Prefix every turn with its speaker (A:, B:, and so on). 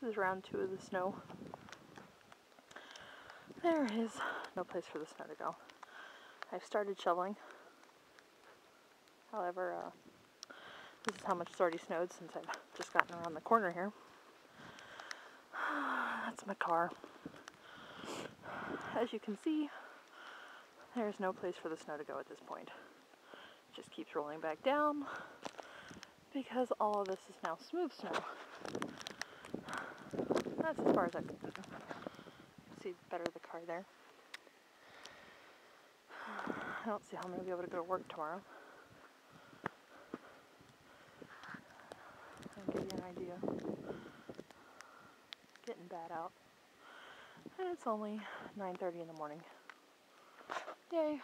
A: This is round 2 of the snow. There is no place for the snow to go. I've started shoveling. However, this is how much it's already snowed since I've just gotten around the corner here. That's my car. As you can see, there's no place for the snow to go at this point. It just keeps rolling back down because all of this is now smooth snow. That's as far as I can see better the car there. I don't see how I'm going to be able to go to work tomorrow. I'll give you an idea. Getting bad out. And it's only 9:30 in the morning. Yay.